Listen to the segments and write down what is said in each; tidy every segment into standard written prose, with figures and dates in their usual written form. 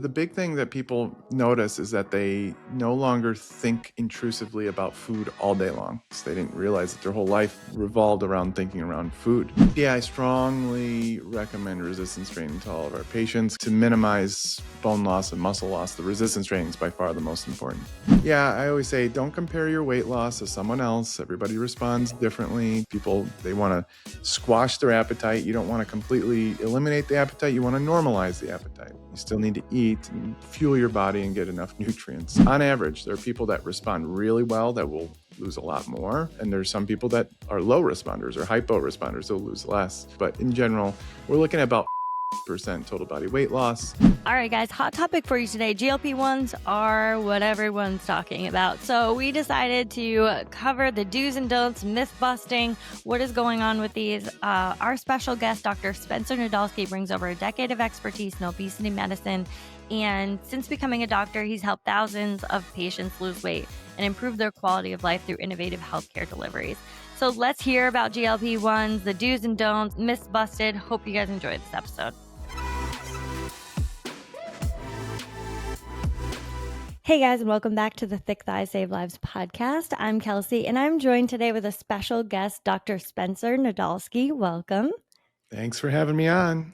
the big thing that people notice is that they no longer think intrusively about food all day long. So they didn't realize that their whole life revolved around thinking around food. Yeah, I strongly recommend resistance training to all of our patients to minimize bone loss and muscle loss. The resistance training is by far the most important. Yeah, I always say don't compare your weight loss to someone else. Everybody responds differently. People, they want to squash their appetite. You don't want to completely eliminate the appetite. You want to normalize the appetite. You still need to eat and fuel your body and get enough nutrients. On average, there are people that respond really well that will lose a lot more. And there's some people that are low responders or hypo responders, they'll lose less. But in general, we're looking at about percent total body weight loss. All right, guys, hot topic for you today. GLP-1s are what everyone's talking about. So we decided to cover the do's and don'ts, myth busting, what is going on with these. Our special guest, Dr. Spencer Nadolsky, brings over a decade of expertise in obesity medicine. And since becoming a doctor, he's helped thousands of patients lose weight and improve their quality of life through innovative healthcare deliveries. So let's hear about GLP-1s, the do's and don'ts, myths busted. Hope you guys enjoyed this episode. Hey guys, and welcome back to the Thick Thighs Save Lives podcast. I'm Kelsey, and I'm joined today with a special guest, Dr. Spencer Nadolsky. Welcome. Thanks for having me on.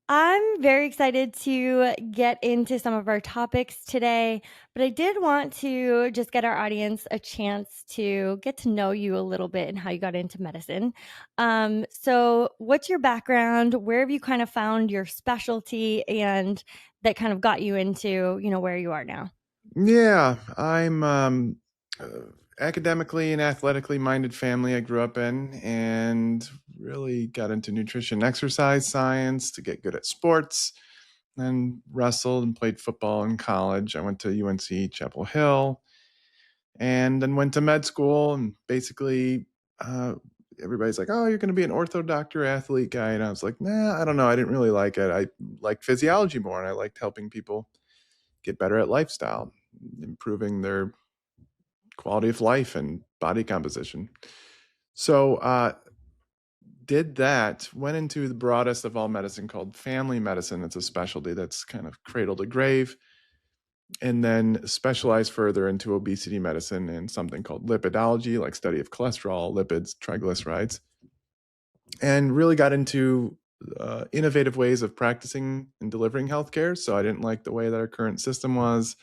I'm very excited to get into some of our topics today, but I did want to just get our audience a chance to get to know you a little bit and how you got into medicine. So what's your background? Where have you kind of found your specialty and that kind of got you into, where you are now? Yeah, I'm academically and athletically minded family I grew up in, and really got into nutrition, exercise science to get good at sports, then wrestled and played football in college. I went to UNC Chapel Hill, and then went to med school, and basically everybody's like, oh, you're going to be an ortho doctor, athlete guy. And I was like, nah, I don't know. I didn't really like it. I liked physiology more, and I liked helping people get better at lifestyle, improving their quality of life and body composition. So did that, went into the broadest of all medicine called family medicine. It's a specialty that's kind of cradle to grave. And then specialized further into obesity medicine and something called lipidology, like study of cholesterol, lipids, triglycerides. And really got into innovative ways of practicing and delivering healthcare. So I didn't like the way that our current system was.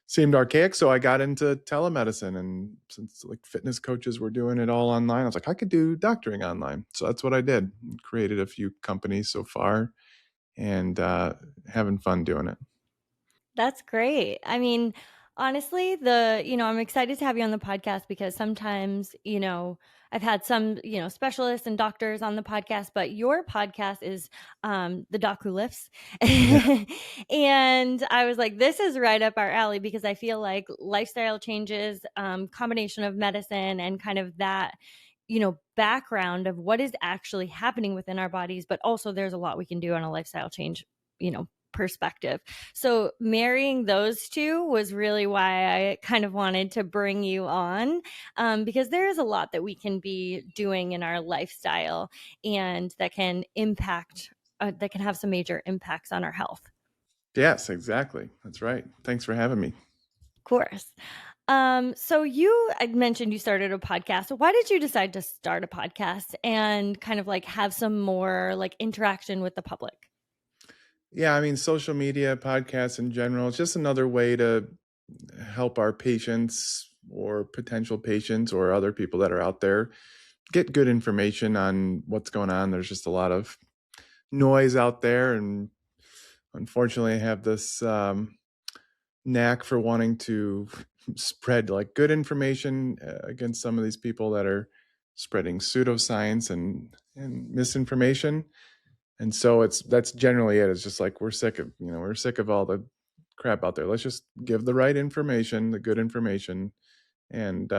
Seemed archaic, so I got into telemedicine, and since like fitness coaches were doing it all online, I was like, I could do doctoring online. So that's what I did. Created a few companies so far, and having fun doing it. That's great. I mean, honestly, I'm excited to have you on the podcast because sometimes, I've had some, specialists and doctors on the podcast, but your podcast is The Doc Who Lifts. And I was like, this is right up our alley because I feel like lifestyle changes, combination of medicine and kind of that, background of what is actually happening within our bodies, but also there's a lot we can do on a lifestyle change, perspective. So marrying those two was really why I kind of wanted to bring you on, because there is a lot that we can be doing in our lifestyle and that can impact, that can have some major impacts on our health. Yes, exactly. That's right. Thanks for having me. Of course. So I mentioned you started a podcast. Why did you decide to start a podcast and kind of like have some more like interaction with the public? Yeah, I mean, social media, podcasts in general, it's just another way to help our patients or potential patients or other people that are out there get good information on what's going on. There's just a lot of noise out there, and unfortunately, I have this knack for wanting to spread like good information against some of these people that are spreading pseudoscience and misinformation. And so that's generally it. It's just like we're sick of all the crap out there. Let's just give the right information, the good information, and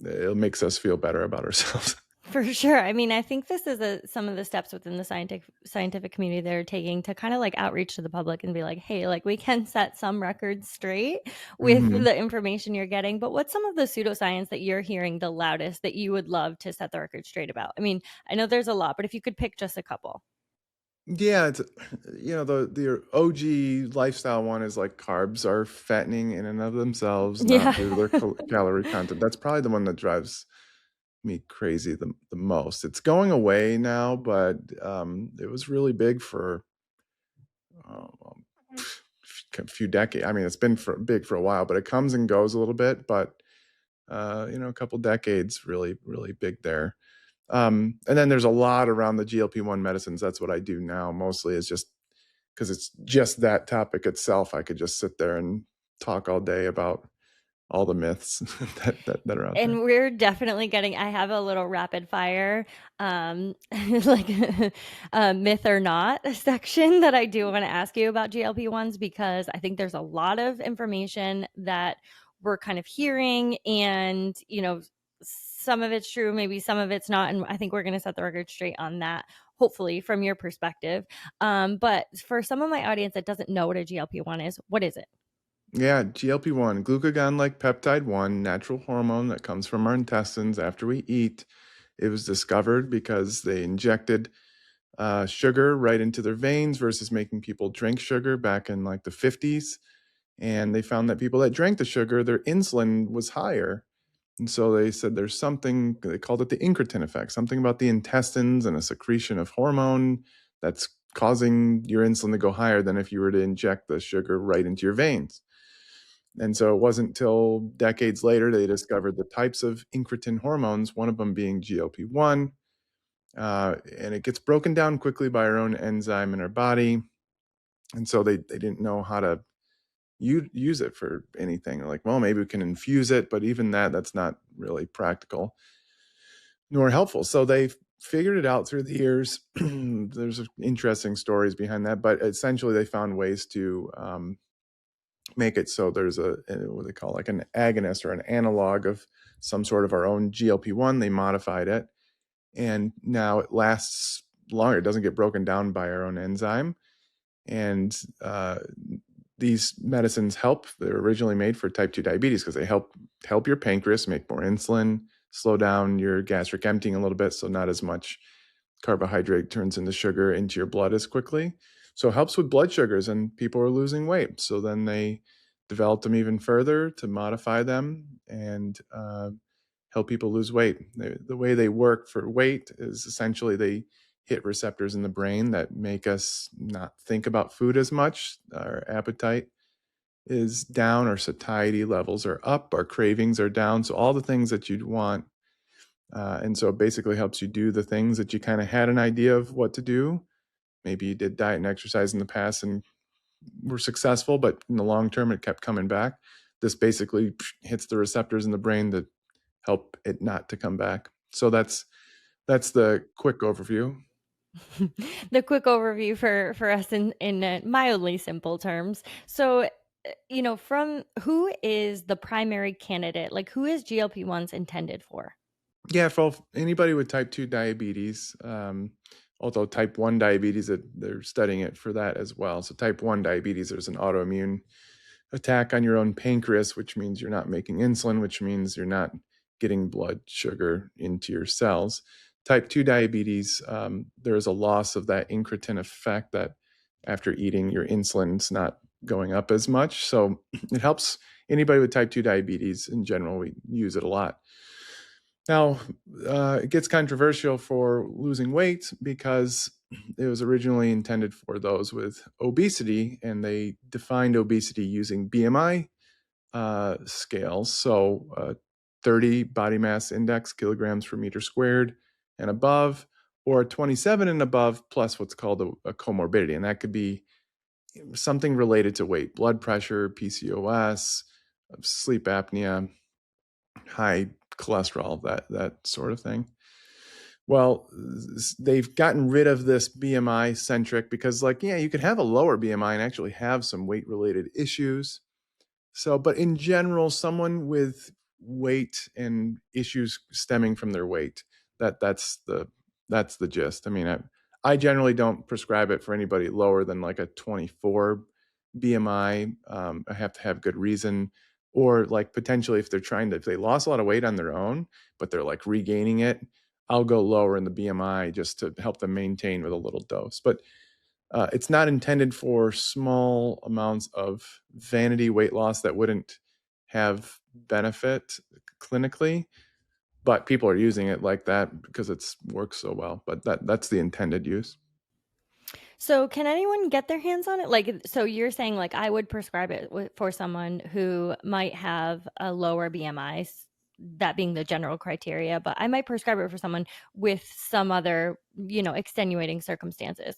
it makes us feel better about ourselves. For sure. I mean, I think this is some of the steps within the scientific community they're taking to kind of like outreach to the public and be like, hey, like we can set some records straight with the information you're getting. But what's some of the pseudoscience that you're hearing the loudest that you would love to set the record straight about? I mean, I know there's a lot, but if you could pick just a couple. Yeah, it's the OG lifestyle one is like carbs are fattening in and of themselves, not Yeah. due to their calorie content. That's probably the one that drives me crazy the most. It's going away now, but it was really big for um, a few decades. I mean, it's been big for a while, but it comes and goes a little bit. But a couple decades, really, really big there. And then there's a lot around the GLP-1 medicines. That's what I do now. Mostly is just because it's just that topic itself. I could just sit there and talk all day about all the myths that are out there. And we're definitely getting I have a little rapid fire, like, myth or not section that I do wanna ask you about GLP-1s because I think there's a lot of information that we're kind of hearing and, some of it's true, maybe some of it's not, and I think we're gonna set the record straight on that, hopefully, from your perspective. But for some of my audience that doesn't know what a GLP-1 is, what is it? Yeah, GLP-1, glucagon-like peptide 1, natural hormone that comes from our intestines after we eat. It was discovered because they injected sugar right into their veins versus making people drink sugar back in like the 50s. And they found that people that drank the sugar, their insulin was higher. And so they said there's something, they called it the incretin effect, something about the intestines and a secretion of hormone that's causing your insulin to go higher than if you were to inject the sugar right into your veins. And so it wasn't till decades later they discovered the types of incretin hormones, one of them being GLP-1. And it gets broken down quickly by our own enzyme in our body. And so they didn't know how to use it for anything. They're like, well, maybe we can infuse it, but even that's not really practical nor helpful. So they figured it out through the years. There's interesting stories behind that, but essentially they found ways to make it so there's what they call like an agonist or an analog of some sort of our own GLP-1. They modified it, and now it lasts longer. It doesn't get broken down by our own enzyme, and these medicines help. They're originally made for type 2 diabetes because they help your pancreas make more insulin, slow down your gastric emptying a little bit, so not as much carbohydrate turns into sugar into your blood as quickly. So it helps with blood sugars, and people are losing weight. So then they developed them even further to modify them and help people lose weight. The way they work for weight is essentially they hit receptors in the brain that make us not think about food as much. Our appetite is down, our satiety levels are up, our cravings are down. So all the things that you'd want. And so it basically helps you do the things that you kind of had an idea of what to do. Maybe you did diet and exercise in the past and were successful, but in the long term, it kept coming back. This basically hits the receptors in the brain that help it not to come back. So that's the quick overview. The quick overview for us in mildly simple terms. So, from who is the primary candidate? Like, who is GLP-1s intended for? Yeah, for anybody with type 2 diabetes, although type 1 diabetes, they're studying it for that as well. So type 1 diabetes, there's an autoimmune attack on your own pancreas, which means you're not making insulin, which means you're not getting blood sugar into your cells. Type 2 diabetes, there is a loss of that incretin effect that after eating, your insulin's not going up as much. So it helps anybody with type 2 diabetes in general. We use it a lot. Now, it gets controversial for losing weight because it was originally intended for those with obesity, and they defined obesity using BMI scales. So 30 body mass index kilograms per meter squared and above, or 27 and above, plus what's called a comorbidity. And that could be something related to weight, blood pressure, PCOS, sleep apnea, high cholesterol, that sort of thing. Well, they've gotten rid of this BMI centric because, like, yeah, you could have a lower BMI and actually have some weight related issues. So, but in general, someone with weight and issues stemming from their weight, that's the gist. I mean, I generally don't prescribe it for anybody lower than like a 24 BMI. I have to have good reason, or like potentially if they lost a lot of weight on their own, but they're like regaining it, I'll go lower in the BMI just to help them maintain with a little dose. But It's not intended for small amounts of vanity weight loss that wouldn't have benefit clinically, but people are using it like that because it works so well. But that's the intended use. So, can anyone get their hands on it? Like, so you're saying like I would prescribe it for someone who might have a lower BMI, that being the general criteria, but I might prescribe it for someone with some other, extenuating circumstances.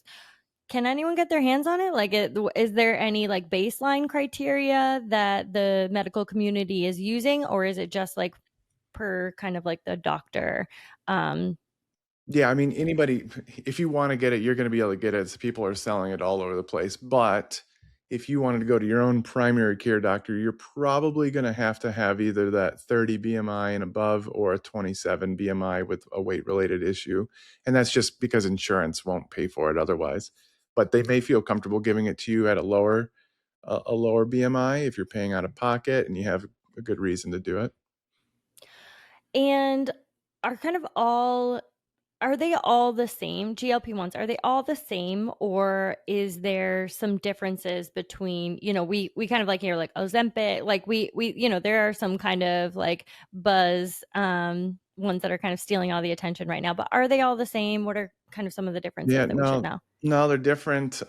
Can anyone get their hands on it? Like, is there any like baseline criteria that the medical community is using, or is it just like per kind of like the doctor? Um, Yeah, I mean, anybody, if you want to get it, you're going to be able to get it. So people are selling it all over the place. But if you wanted to go to your own primary care doctor, you're probably going to have either that 30 BMI and above or a 27 BMI with a weight related issue. And that's just because insurance won't pay for it otherwise. But they may feel comfortable giving it to you at a lower BMI if you're paying out of pocket and you have a good reason to do it. and are kind of all Are they all the same? GLP-1s, are they all the same, or is there some differences between, we kind of like hear like Ozempic, like we there are some kind of like buzz ones that are kind of stealing all the attention right now, but are they all the same? What are kind of some of the differences Yeah, that we should no, know? no, they're different.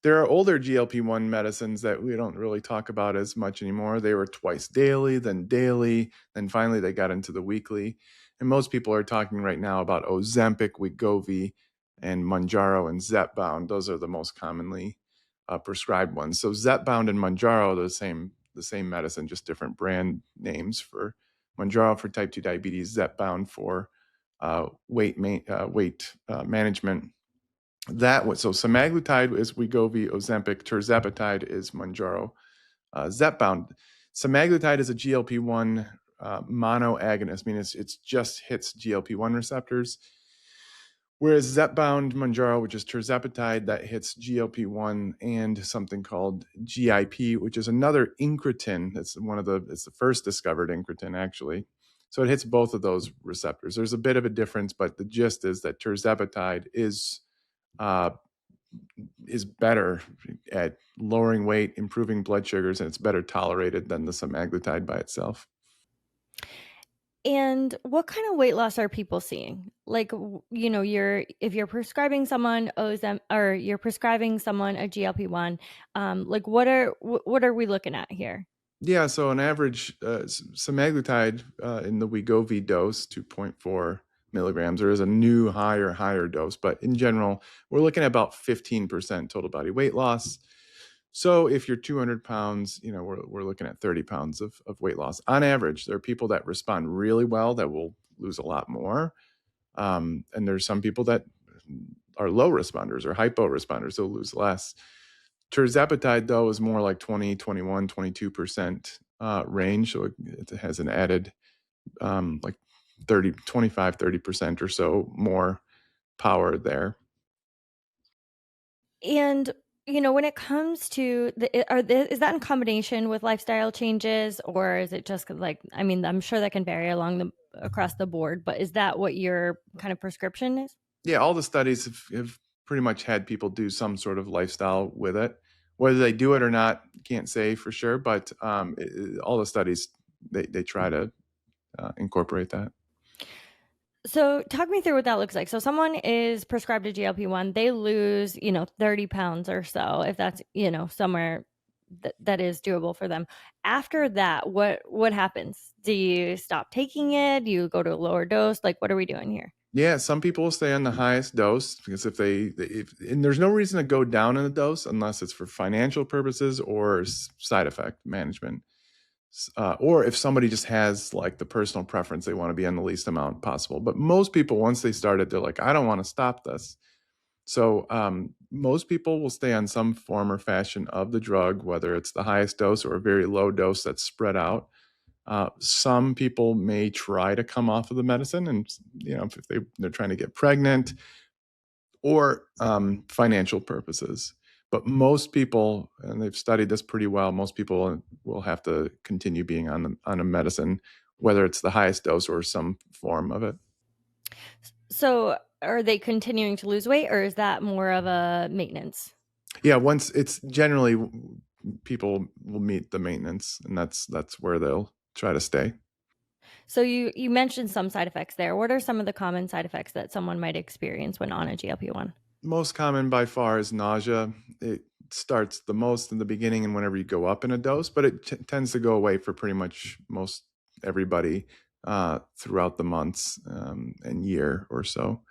There are older GLP-1 medicines that we don't really talk about as much anymore. They were twice daily, then finally they got into the weekly. And most people are talking right now about Ozempic, Wegovy, and Mounjaro and Zepbound. Those are the most commonly prescribed ones. So Zepbound and Mounjaro are the same medicine, just different brand names. For Mounjaro for type 2 diabetes, Zepbound for weight management. So semaglutide is Wegovy, Ozempic, tirzepatide is Mounjaro, Zepbound. Semaglutide is a GLP-1 monoagonist, meaning it's just hits GLP-1 receptors. Whereas Zepbound, Mounjaro, which is tirzepatide, that hits GLP-1 and something called GIP, which is another incretin. It's the first discovered incretin, actually. So it hits both of those receptors. There's a bit of a difference, but the gist is that tirzepatide uh, is better at lowering weight, improving blood sugars, and it's better tolerated than the semaglutide by itself. And what kind of weight loss are people seeing? Like, if you're prescribing someone Ozem, or you're prescribing someone a GLP-1, like what are we looking at here? Yeah, so an average semaglutide in the Wegovy dose, 2.4 milligrams. There is a new higher dose, but in general, we're looking at about 15% total body weight loss. So if you're 200 pounds, we're looking at 30 pounds of weight loss. On average, there are people that respond really well that will lose a lot more. And there's some people that are low responders or hypo responders, they'll lose less. Tirzepatide, though, is more like 20, 21, 22% range. So it has an added like 30, 25, 30% or so more power there. And when it comes to is that in combination with lifestyle changes, or is it just like, I mean, I'm sure that can vary across the board, but is that what your kind of prescription is? Yeah, all the studies have pretty much had people do some sort of lifestyle with it. Whether they do it or not, can't say for sure, but all the studies, they try to incorporate that. So talk me through what that looks like. So someone is prescribed a GLP-1, they lose, 30 pounds or so, if that's, somewhere that is doable for them. After that, what happens? Do you stop taking it? Do you go to a lower dose? Like, what are we doing here? Yeah, some people will stay on the highest dose because and there's no reason to go down in the dose unless it's for financial purposes or side effect management. Or if somebody just has like the personal preference, they want to be on the least amount possible. But most people, once they started, they're like, I don't want to stop this. So most people will stay on some form or fashion of the drug, whether it's the highest dose or a very low dose that's spread out. Some people may try to come off of the medicine, and if they're trying to get pregnant or financial purposes. But most people, and they've studied this pretty well, most people will have to continue being on a medicine, whether it's the highest dose or some form of it. So are they continuing to lose weight, or is that more of a maintenance? Yeah, once it's generally people will meet the maintenance, and that's where they'll try to stay. So you mentioned some side effects there. What are some of the common side effects that someone might experience when on a GLP-1? Most common by far is nausea. It starts the most in the beginning and whenever you go up in a dose, but it tends to go away for pretty much most everybody throughout the months and year or so.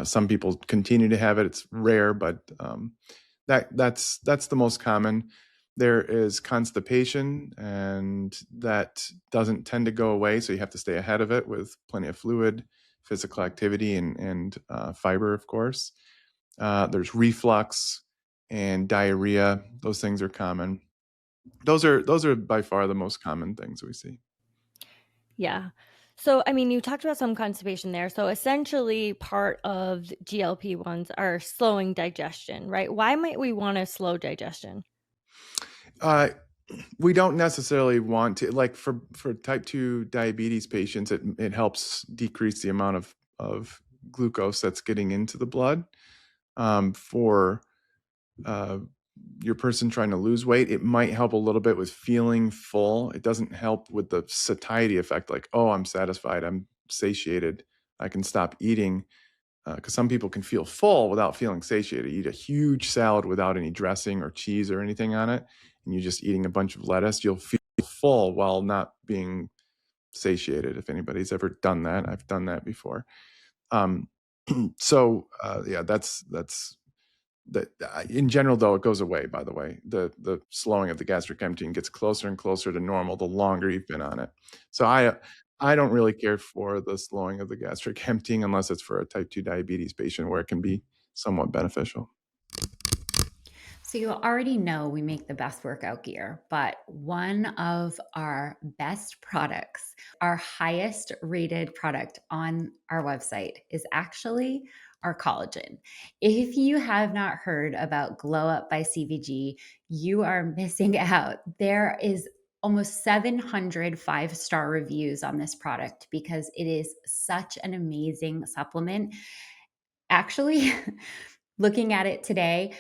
Some people continue to have it. It's rare, but that's the most common. There is constipation, and that doesn't tend to go away, so you have to stay ahead of it with plenty of fluid, physical activity, and fiber, of course. There's reflux and diarrhea. Those things are common. Those are by far the most common things we see. Yeah. So, I mean, you talked about some constipation there. So, essentially, part of GLP-1s are slowing digestion, right? Why might we want to slow digestion? Uh, we don't necessarily want to, like for type 2 diabetes patients, it helps decrease the amount of glucose that's getting into the blood. For uh, your person trying to lose weight, it might help a little bit with feeling full. It doesn't help with the satiety effect, like, oh, I'm satisfied, I'm satiated, I can stop eating. Because some people can feel full without feeling satiated. You eat a huge salad without any dressing or cheese or anything on it, and you're just eating a bunch of lettuce, you'll feel full while not being satiated. If anybody's ever done that, I've done that before. Um, yeah, that's that. In general, though, it goes away. By the way, the slowing of the gastric emptying gets closer and closer to normal the longer you've been on it. So I don't really care for the slowing of the gastric emptying unless it's for a type 2 diabetes patient where it can be somewhat beneficial. So, you already know we make the best workout gear, but one of our best products, our highest rated product on our website, is actually our collagen. If you have not heard about Glow Up by CVG, you are missing out. There is almost 700 five-star reviews on this product because it is such an amazing supplement. Actually, looking at it today,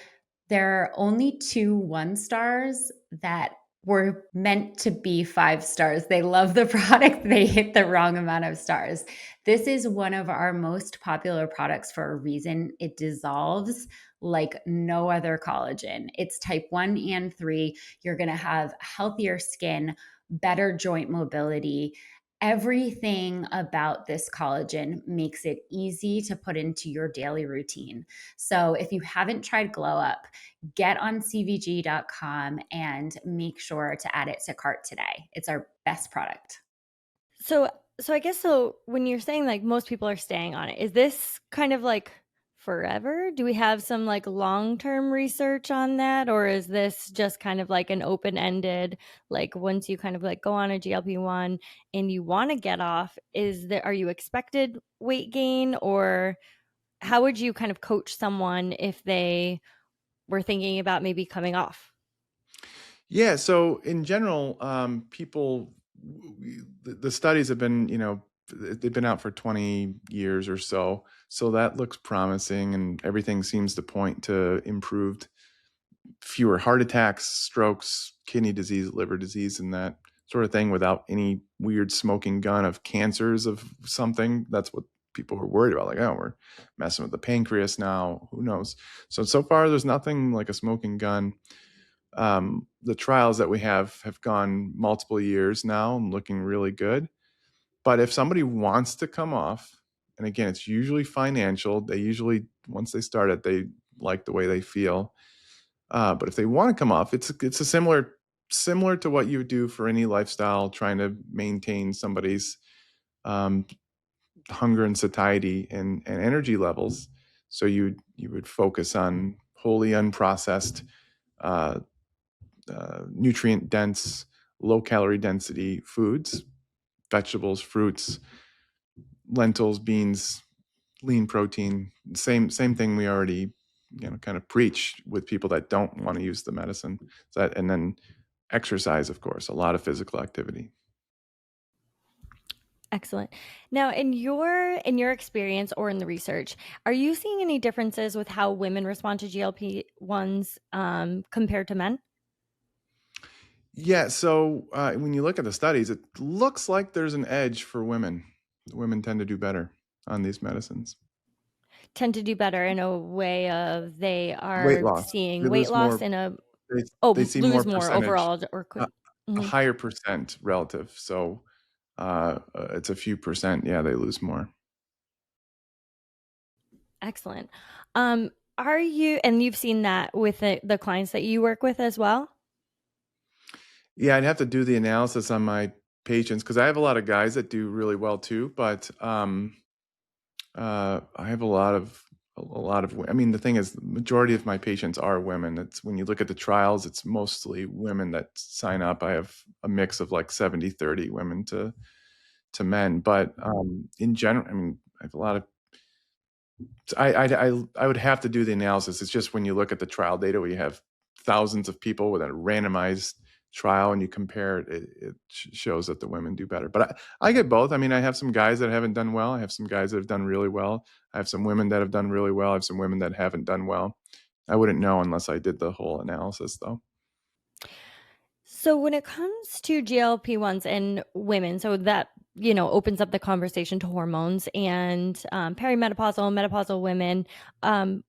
there are only 2 one-stars that were meant to be 5 stars. They love the product, they hit the wrong amount of stars. This is one of our most popular products for a reason. It dissolves like no other collagen. It's type 1 and 3. You're gonna have healthier skin, better joint mobility. Everything about this collagen makes it easy to put into your daily routine. So if you haven't tried Glow Up, get on cvg.com and make sure to add it to cart today. It's our best product. So I guess when you're saying like most people are staying on it, is this kind of like forever? Do we have some like long-term research on that, or is this just kind of like an open-ended, like once you kind of like go on a GLP-1 and you want to get off, are you expected weight gain, or how would you kind of coach someone if they were thinking about maybe coming off? Yeah, so in general, people, the studies have been, they've been out for 20 years or so. So that looks promising, and everything seems to point to improved, fewer heart attacks, strokes, kidney disease, liver disease, and that sort of thing without any weird smoking gun of cancers of something. That's what people were worried about. Like, oh, we're messing with the pancreas now. Who knows? So far, there's nothing like a smoking gun. The trials that we have gone multiple years now and looking really good. But if somebody wants to come off, and again, it's usually financial. They usually, once they start it, they like the way they feel. But if they want to come off, it's a similar to what you would do for any lifestyle, trying to maintain somebody's um, hunger and satiety and energy levels. So you would focus on wholly unprocessed, uh, nutrient dense, low calorie density foods, vegetables, fruits, lentils, beans, lean protein. Same thing we already kind of preach with people that don't want to use the medicine. And then exercise, of course, a lot of physical activity. Excellent. Now, in your experience or in the research, are you seeing any differences with how women respond to GLP-1s compared to men? Yeah, so when you look at the studies, it looks like there's an edge for women. Women tend to do better on these medicines. Tend to do better in a way of they Weight are loss. seeing They weight lose loss more. in a They they see more lose more percentage, overall or a, quick. a Mhm. higher percent relative. So it's a few percent. Yeah, they lose more. Excellent. Um, are you, and you've seen that with the clients that you work with as well? Yeah, I'd have to do the analysis on my patients because I have a lot of guys that do really well too, but I have a lot of. I mean, the thing is, the majority of my patients are women. It's when you look at the trials, it's mostly women that sign up. I have a mix of like 70-30 women to men, but in general, I mean, I have a lot of. I would have to do the analysis. It's just when you look at the trial data, where you have thousands of people with a randomized trial, and you compare it, it shows that the women do better. But I get both. I mean, I have some guys that haven't done well. I have some guys that have done really well. I have some women that have done really well. I have some women that haven't done well. I wouldn't know unless I did the whole analysis, though. So when it comes to GLP-1s and women, so that, opens up the conversation to hormones and perimenopausal, menopausal women. Um,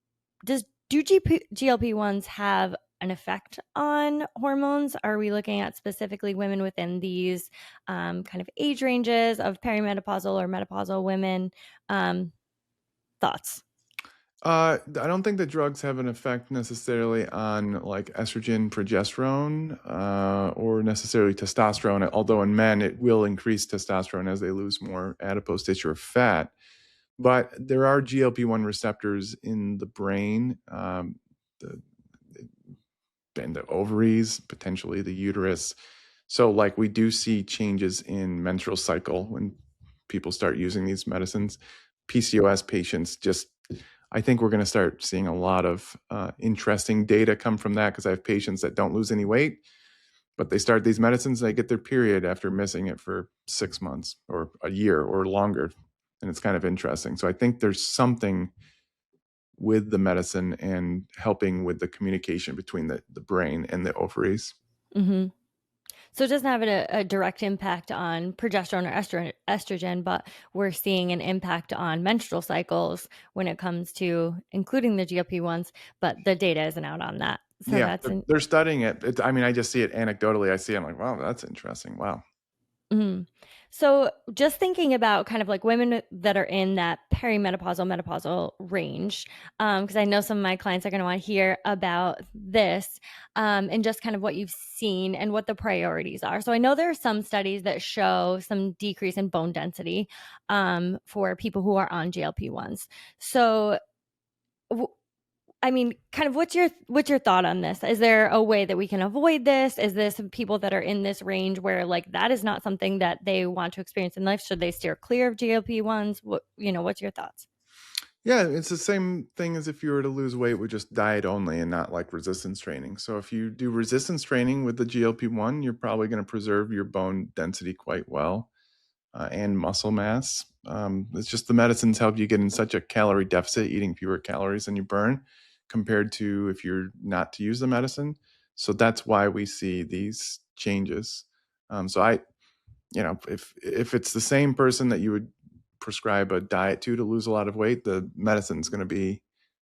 do GLP-1s have an effect on hormones? Are we looking at specifically women within these kind of age ranges of perimenopausal or menopausal women? Um, Thoughts? I don't think that drugs have an effect necessarily on like estrogen, progesterone, or necessarily testosterone. Although in men, it will increase testosterone as they lose more adipose tissue or fat. But there are GLP-1 receptors in the brain, the, and the ovaries, potentially the uterus. So, like, we do see changes in menstrual cycle when people start using these medicines. PCOS patients just, I think we're going to start seeing a lot of interesting data come from that because I have patients that don't lose any weight, but they start these medicines, they get their period after missing it for 6 months or a year or longer. And it's kind of interesting. So I think there's something with the medicine and helping with the communication between the brain and the ovaries. Hmm. So it doesn't have a direct impact on progesterone or estrogen, but we're seeing an impact on menstrual cycles when it comes to including the GLP-1s, but the data isn't out on that. So Yeah, that's they're studying it. I mean, I just see it anecdotally. I see it, I'm like, wow, that's interesting. Wow. Mhm. So just thinking about kind of like women that are in that perimenopausal, menopausal range, because I know some of my clients are going to want to hear about this, and just kind of what you've seen and what the priorities are. So I know there are some studies that show some decrease in bone density for people who are on GLP-1s. So I mean, kind of what's your thought on this? Is there a way that we can avoid this? Is this people that are in this range where like that is not something that they want to experience in life? Should they steer clear of GLP-1s? What's your thoughts? Yeah, it's the same thing as if you were to lose weight with just diet only and not like resistance training. So if you do resistance training with the GLP-1, you're probably going to preserve your bone density quite well, and muscle mass. It's just the medicines help you get in such a calorie deficit, eating fewer calories than you burn, compared to if you're not to use the medicine. So that's why we see these changes. So if it's the same person that you would prescribe a diet to lose a lot of weight, the medicine's going to be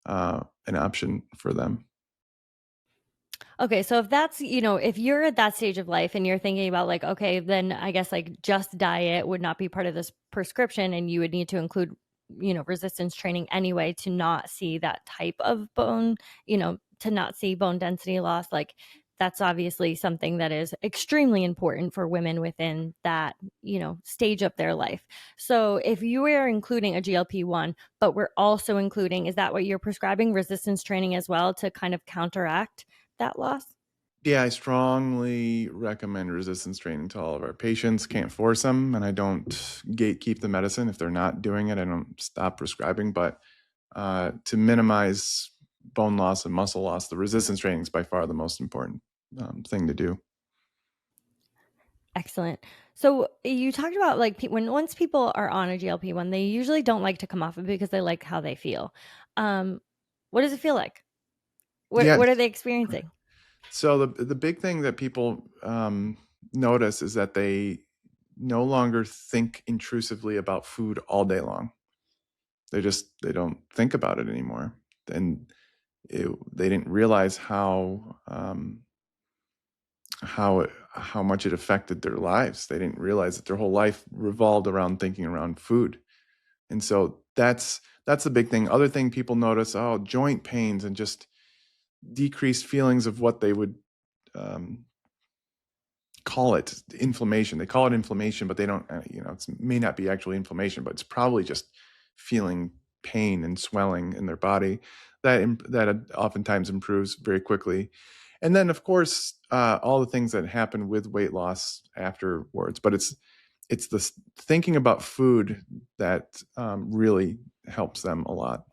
an option for them. Okay, so if that's, if you're at that stage of life and you're thinking about like, okay, then I guess like just diet would not be part of this prescription and you would need to include, resistance training anyway to not see that type of bone, to not see bone density loss, like that's obviously something that is extremely important for women within that, stage of their life. So if you are including a GLP-1, but we're also including, is that what you're prescribing, resistance training as well to kind of counteract that loss? Yeah, I strongly recommend resistance training to all of our patients. Can't force them, and I don't gatekeep the medicine. If they're not doing it, I don't stop prescribing. But to minimize bone loss and muscle loss, the resistance training is by far the most important thing to do. Excellent. So you talked about like once people are on a GLP-1, they usually don't like to come off it because they like how they feel. Um, what does it feel like? Yeah. What are they experiencing? So the big thing that people notice is that they no longer think intrusively about food all day long. They don't think about it anymore, and they didn't realize how much it affected their lives. They didn't realize that their whole life revolved around thinking around food. And so that's the big thing. Other thing people notice, joint pains and just decreased feelings of what they would um, call it inflammation. They call it inflammation, but they don't, it may not be actually inflammation, but it's probably just feeling pain and swelling in their body that oftentimes improves very quickly. And then, of course, all the things that happen with weight loss afterwards. But it's the thinking about food that really helps them a lot.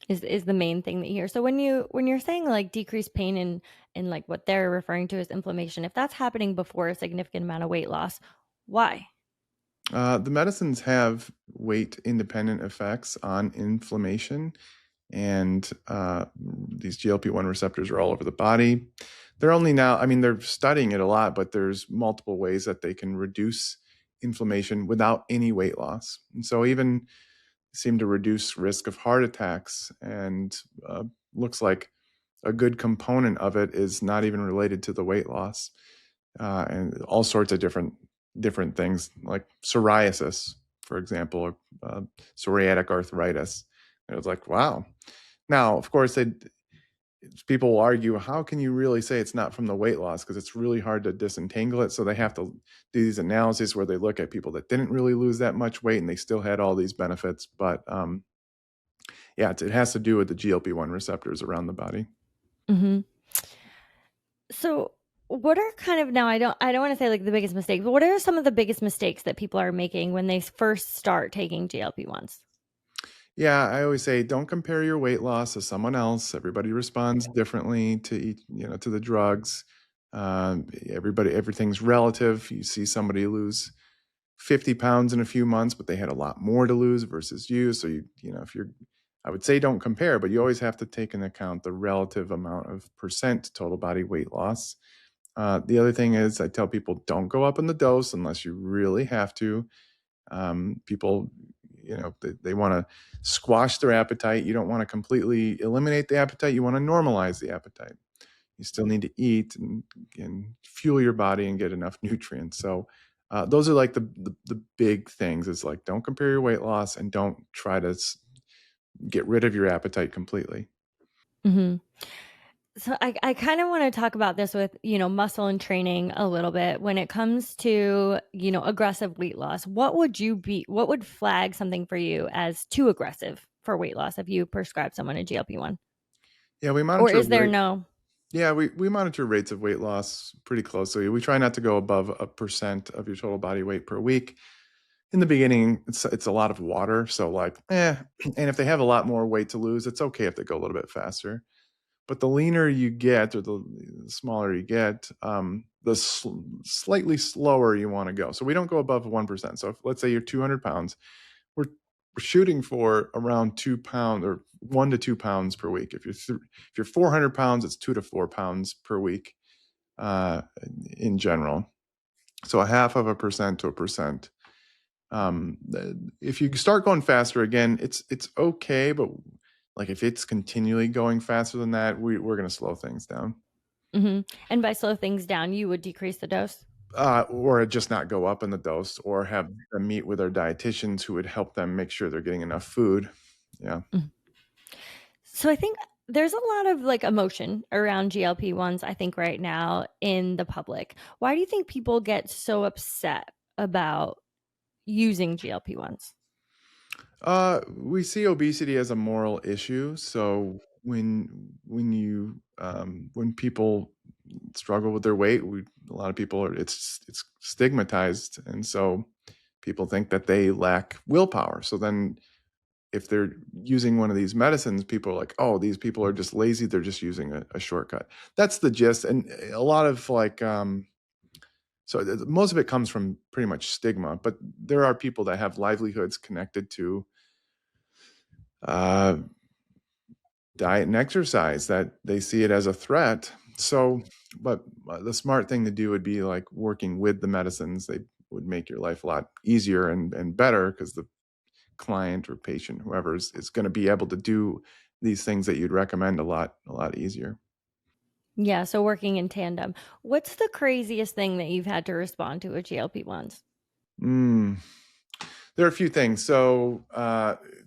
Is the main thing that you hear. So when you're saying like decreased pain and like what they're referring to as inflammation, if that's happening before a significant amount of weight loss, why? The medicines have weight independent effects on inflammation, and these GLP-1 receptors are all over the body. They're only now, I mean, they're studying it a lot, but there's multiple ways that they can reduce inflammation without any weight loss. And so even seem to reduce risk of heart attacks, and looks like a good component of it is not even related to the weight loss, and all sorts of different things like psoriasis, for example, or psoriatic arthritis. And it was like, wow. Now, of course, people will argue, how can you really say it's not from the weight loss? Because it's really hard to disentangle it. So they have to do these analyses where they look at people that didn't really lose that much weight and they still had all these benefits. But yeah, it has to do with the GLP-1 receptors around the body. Mm-hmm. So what are kind of, now I don't want to say like the biggest mistakes, but what are some of the biggest mistakes that people are making when they first start taking GLP-1s? Yeah, I always say don't compare your weight loss to someone else. Everybody responds differently to to the drugs. Everything's relative. You see somebody lose 50 pounds in a few months, but they had a lot more to lose versus you. So if I would say don't compare, but you always have to take into account the relative amount of percent total body weight loss. The other thing is I tell people don't go up in the dose unless you really have to. People, they want to squash their appetite. You don't want to completely eliminate the appetite. You want to normalize the appetite. You still need to eat and fuel your body and get enough nutrients. So those are like the big things. It's like, don't compare your weight loss and don't try to get rid of your appetite completely. Mm-hmm. So I kind of want to talk about this with, muscle and training a little bit when it comes to, aggressive weight loss. What would flag something for you as too aggressive for weight loss if you prescribe someone a GLP-1? Yeah, we Or monitor is there no? Yeah, we monitor rates of weight loss pretty closely. We try not to go above 1% of your total body weight per week. In the beginning, it's a lot of water, so like, and if they have a lot more weight to lose, it's okay if they go a little bit faster. But the leaner you get, or the smaller you get, the slightly slower you want to go. So we don't go above 1%. So if, let's say you're 200 pounds, we're shooting for around 2 pounds or 1 to 2 pounds per week. If you're 400 pounds, it's 2 to 4 pounds per week in general. So a half of a percent to a percent. If you start going faster again, it's okay, but like if it's continually going faster than that, we're going to slow things down. Mm-hmm. And by slow things down, you would decrease the dose? Or just not go up in the dose, or have them meet with their dietitians who would help them make sure they're getting enough food. Yeah. Mm-hmm. So I think there's a lot of like emotion around GLP-1s, I think, right now in the public. Why do you think people get so upset about using GLP-1s? We see obesity as a moral issue. So when people struggle with their weight, a lot of people it's stigmatized, and so people think that they lack willpower. So then, if they're using one of these medicines, people are like, "Oh, these people are just lazy. They're just using a shortcut." That's the gist, and a lot of like So most of it comes from pretty much stigma, but there are people that have livelihoods connected to diet and exercise that they see it as a threat. So, but the smart thing to do would be like working with the medicines. They would make your life a lot easier and better, because the client or patient, whoever is going to be able to do these things that you'd recommend a lot easier. Yeah, so working in tandem. What's the craziest thing that you've had to respond to with GLP-1s? There are a few things. So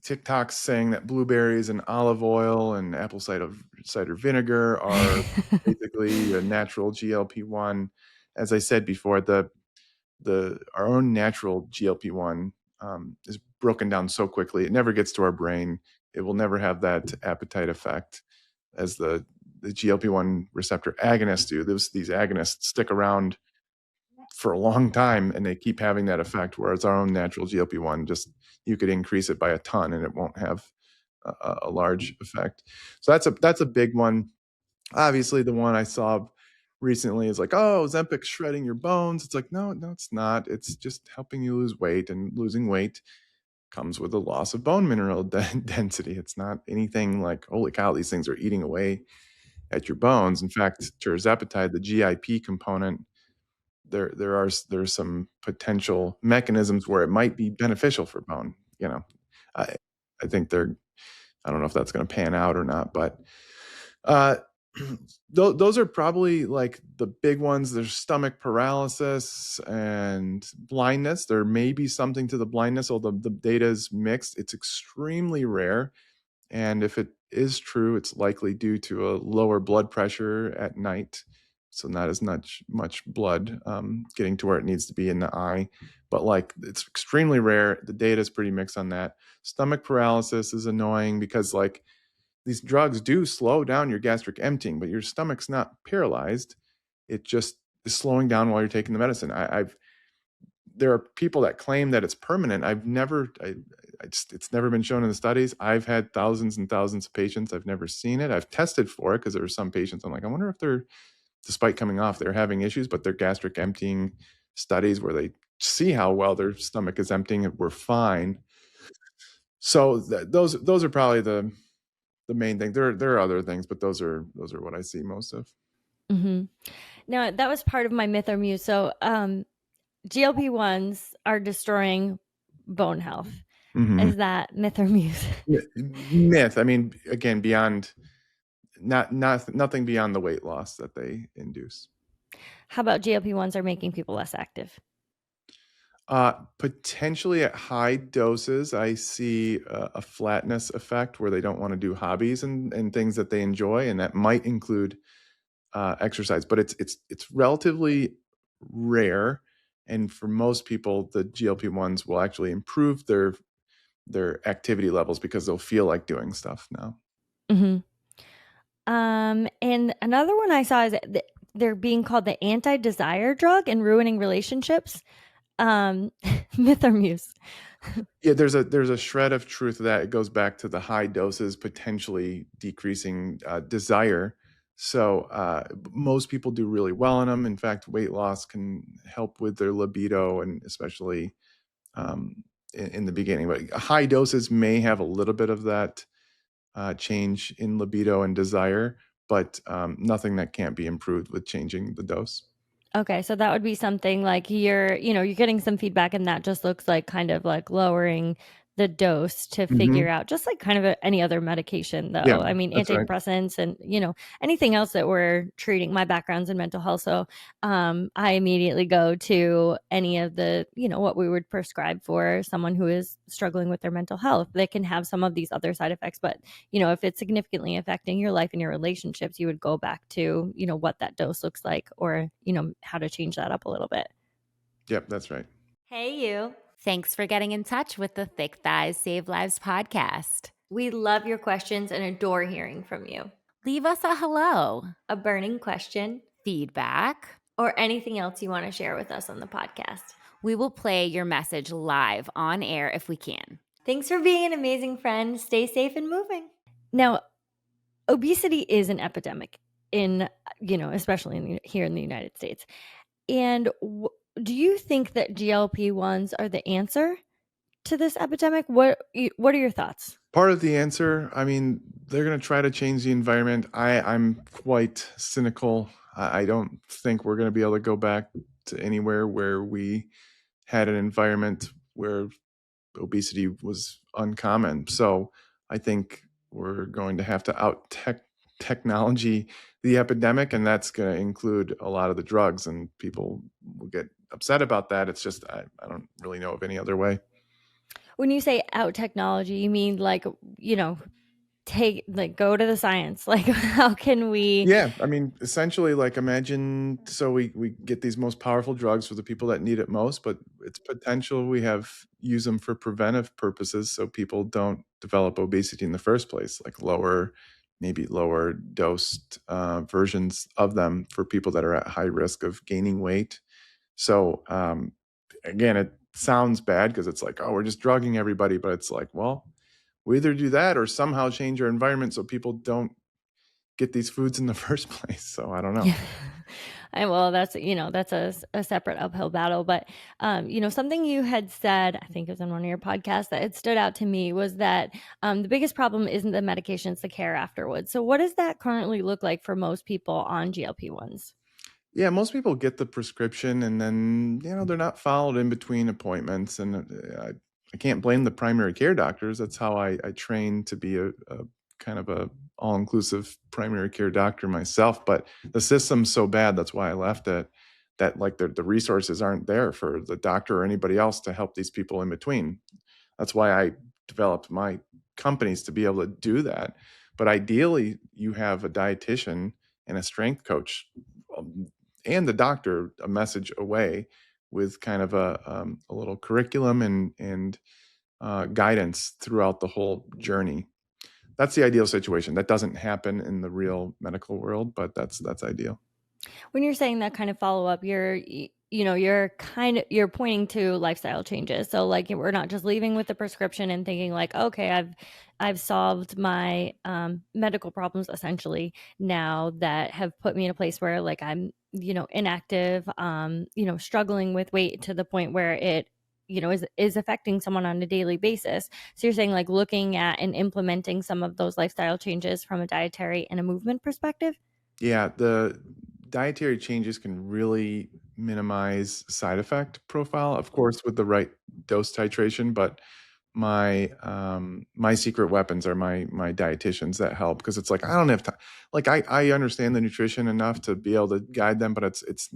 TikTok's saying that blueberries and olive oil and apple cider vinegar are basically a natural GLP-1. As I said before, our own natural GLP-1 is broken down so quickly. It never gets to our brain. It will never have that appetite effect as the GLP-1 receptor agonists do. These agonists stick around for a long time and they keep having that effect, whereas our own natural GLP-1, just you could increase it by a ton and it won't have a large effect. So that's a big one. Obviously, the one I saw recently is like, oh, Ozempic's shredding your bones. It's like, no, it's not. It's just helping you lose weight, and losing weight comes with a loss of bone mineral density. It's not anything like, holy cow, these things are eating away at your bones. In fact, tirzepatide, the GIP component, there's some potential mechanisms where it might be beneficial for bone. I think I don't know if that's going to pan out or not, but those are probably like the big ones. There's stomach paralysis and blindness. There may be something to the blindness, although the data is mixed. It's extremely rare. And if it is true, it's likely due to a lower blood pressure at night. So not as much blood getting to where it needs to be in the eye. But like, it's extremely rare. The data is pretty mixed on that. Stomach paralysis is annoying because like these drugs do slow down your gastric emptying, but your stomach's not paralyzed. It just is slowing down while you're taking the medicine. There are people that claim that it's permanent. It's never been shown in the studies. I've had thousands and thousands of patients. I've never seen it. I've tested for it because there are some patients I'm like, I wonder if they're, despite coming off, they're having issues, but their gastric emptying studies where they see how well their stomach is emptying were fine. So those are probably the main thing. There are other things, but those are what I see most of. Mm-hmm. Now, that was part of my myth or muse. So GLP-1s are destroying bone health. Mm-hmm. Is that myth or muse? Myth. I mean, again, beyond nothing beyond the weight loss that they induce. How about GLP-1s are making people less active? Potentially at high doses, I see a flatness effect where they don't want to do hobbies and things that they enjoy, and that might include exercise. But it's relatively rare, and for most people, the GLP-1s will actually improve their activity levels because they'll feel like doing stuff now. Mm-hmm. And another one I saw is that they're being called the anti-desire drug and ruining relationships. Myth or muse? Yeah, there's a shred of truth to that. It goes back to the high doses potentially decreasing desire. So most people do really well on them. In fact, weight loss can help with their libido, and especially in the beginning. But high doses may have a little bit of that change in libido and desire, but nothing that can't be improved with changing the dose. Okay, so that would be something like you're getting some feedback, and that just looks like kind of like lowering the dose to figure out, just like kind of any other medication, though. Yeah, I mean, antidepressants, right. And anything else that we're treating. My background's in mental health, so I immediately go to any of the what we would prescribe for someone who is struggling with their mental health. They can have some of these other side effects, but if it's significantly affecting your life and your relationships, you would go back to what that dose looks like, or how to change that up a little bit. Yep, that's right. Hey, you. Thanks for getting in touch with the Thick Thighs Save Lives podcast. We love your questions and adore hearing from you. Leave us a hello, a burning question, feedback, or anything else you want to share with us on the podcast. We will play your message live on air if we can. Thanks for being an amazing friend. Stay safe and moving. Now, obesity is an epidemic especially here in the United States. And do you think that GLP-1s are the answer to this epidemic? What are your thoughts? Part of the answer, I mean, they're going to try to change the environment. I'm quite cynical. I don't think we're going to be able to go back to anywhere where we had an environment where obesity was uncommon. So I think we're going to have to technology the epidemic, and that's going to include a lot of the drugs, and people will get upset about that. It's just, I don't really know of any other way. When you say out technology, you mean like, go to the science. Like, how can we? Yeah, I mean, essentially, like imagine, so we get these most powerful drugs for the people that need it most, but it's potential we use them for preventive purposes so people don't develop obesity in the first place, like maybe lower dosed versions of them for people that are at high risk of gaining weight. So again, it sounds bad because it's like, oh, we're just drugging everybody, but it's like, well, we either do that or somehow change our environment so people don't get these foods in the first place. So I don't know. Yeah. Well, that's a separate uphill battle. But something you had said, I think it was on one of your podcasts, that it stood out to me was that the biggest problem isn't the medications, the care afterwards. So what does that currently look like for most people on GLP-1s? Yeah, most people get the prescription and then, they're not followed in between appointments. And I can't blame the primary care doctors. That's how I trained to be a kind of a all-inclusive primary care doctor myself. But the system's so bad, that's why I left it, that like the resources aren't there for the doctor or anybody else to help these people in between. That's why I developed my companies to be able to do that. But ideally, you have a dietitian and a strength coach and the doctor a message away with kind of a little curriculum and guidance throughout the whole journey. That's the ideal situation. That doesn't happen in the real medical world, but that's ideal. When you're saying that kind of follow-up, you're pointing to lifestyle changes. So like, we're not just leaving with the prescription and thinking like, okay, I've solved my medical problems essentially now that have put me in a place where like I'm, inactive, struggling with weight to the point where it, is affecting someone on a daily basis. So you're saying like looking at and implementing some of those lifestyle changes from a dietary and a movement perspective? Yeah, the dietary changes can really minimize side effect profile, of course, with the right dose titration. But my secret weapons are my dietitians that help, because it's like I don't have time. Like I understand the nutrition enough to be able to guide them, but it's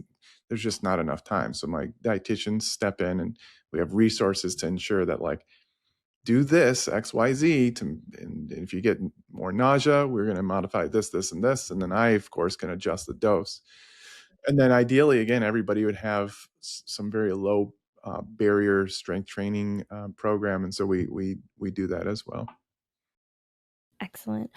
there's just not enough time. So my dietitians step in, and we have resources to ensure that like do this XYZ and if you get more nausea, we're going to modify this, and this, and then I of course can adjust the dose. And then ideally, again, everybody would have some very low barrier strength training program, and so we do that as well. Excellent.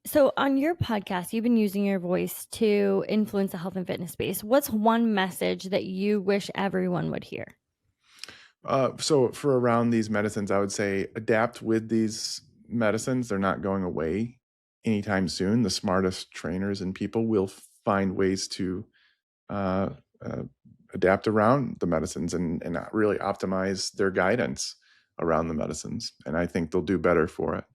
So on your podcast, you've been using your voice to influence the health and fitness space. What's one message that you wish everyone would hear? So for around these medicines, I would say adapt with these medicines. They're not going away anytime soon. The smartest trainers and people will find ways to uh, uh, adapt around the medicines and really optimize their guidance around the medicines. And I think they'll do better for it.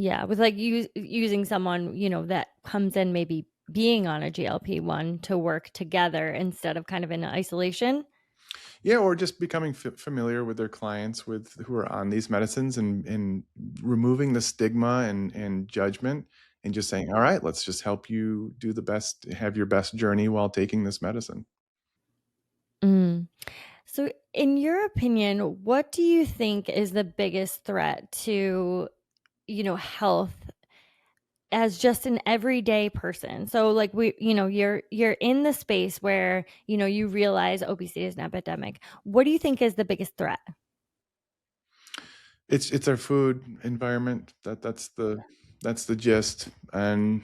Yeah, with like using someone, that comes in maybe being on a GLP-1 to work together instead of kind of in isolation. Yeah, or just becoming familiar with their clients who are on these medicines and removing the stigma and judgment and just saying, all right, let's just help you have your best journey while taking this medicine. Mm. So in your opinion, what do you think is the biggest threat to, health as just an everyday person? So like you're in the space where, you realize obesity is an epidemic. What do you think is the biggest threat? It's our food environment. That's the gist. And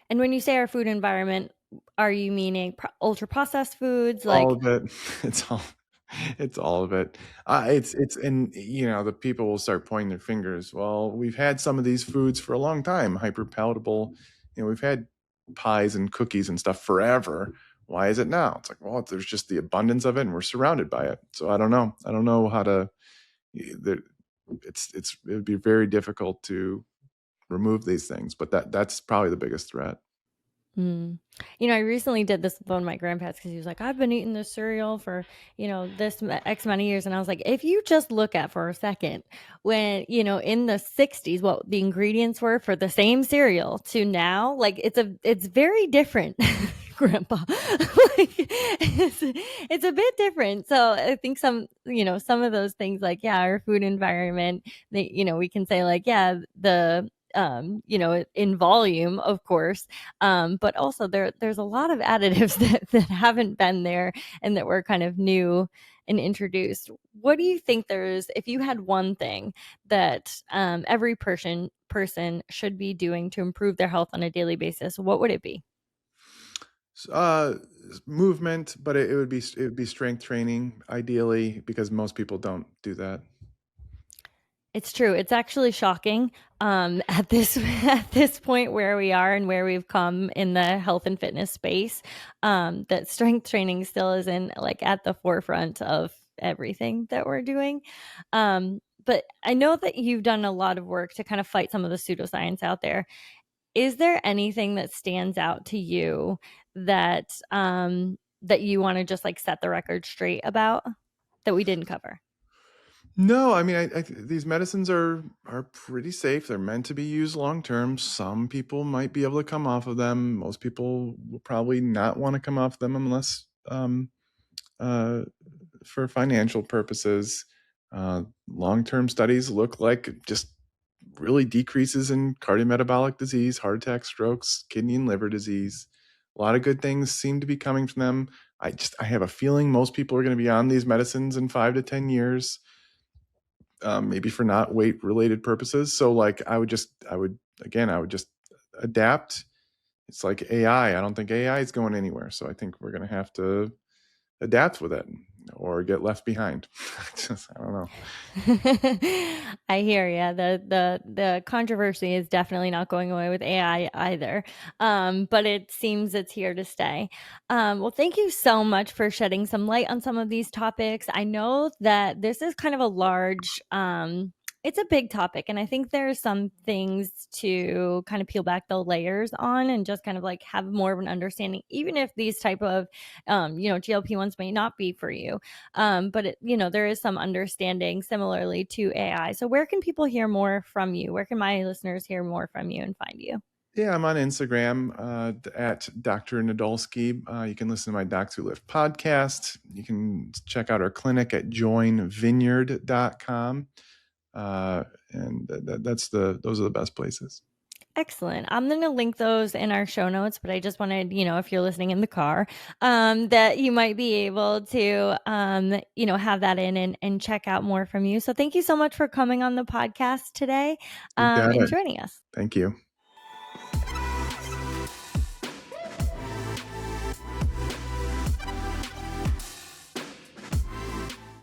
when you say our food environment, are you meaning ultra processed foods? all Like, of it. It's all of it. It's and the people will start pointing their fingers. Well, we've had some of these foods for a long time, hyper palatable. We've had pies and cookies and stuff forever. Why is it now? It's like, well, there's just the abundance of it and we're surrounded by it. So I don't know how to, it would be very difficult to remove these things, but that's probably the biggest threat. Mm. I recently did this with one of my grandpas because he was like, I've been eating this cereal for, this X amount of years. And I was like, if you just look at for a second when, in the 60s, what the ingredients were for the same cereal to now, like it's very different. Grandpa, like it's a bit different. So I think some of those things, like, yeah, our food environment, we can say, like, yeah, the in volume, of course, but also there's a lot of additives that haven't been there and that were kind of new and introduced. What do you think if you had one thing that every person should be doing to improve their health on a daily basis, what would it be? Movement, but it would be strength training, ideally, because most people don't do that. It's true. It's actually shocking at this point where we are and where we've come in the health and fitness space, that strength training still isn't like at the forefront of everything that we're doing. But I know that you've done a lot of work to kind of fight some of the pseudoscience out there. Is there anything that stands out to you that that you want to just like set the record straight about that we didn't cover? No, I mean, these medicines are pretty safe. They're meant to be used long term. Some people might be able to come off of them. Most people will probably not want to come off them unless for financial purposes. Long-term studies look like just really decreases in cardiometabolic disease, heart attack, strokes, kidney and liver disease. A lot of good things seem to be coming from them. I have a feeling most people are going to be on these medicines in 5 to 10 years. Maybe for not weight related purposes. So like I would just adapt. It's like AI. I don't think AI is going anywhere. So I think we're going to have to adapt with it or get left behind. I don't know. I hear you. The controversy is definitely not going away with AI either. But it seems it's here to stay. Well, thank you so much for shedding some light on some of these topics. I know that this is kind of a large it's a big topic, and I think there's some things to kind of peel back the layers on and just kind of like have more of an understanding, even if these type of GLP-1s may not be for you. But there is some understanding similarly to AI. So where can people hear more from you? Where can my listeners hear more from you and find you? Yeah, I'm on Instagram at Dr. Nadolsky. You can listen to my Docs Who Live podcast. You can check out our clinic at joinvineyard.com. And those are the best places. Excellent. I'm going to link those in our show notes, but I just wanted, if you're listening in the car, that you might be able to, have that in and check out more from you. So thank you so much for coming on the podcast today, You got and it. joining us. Thank you.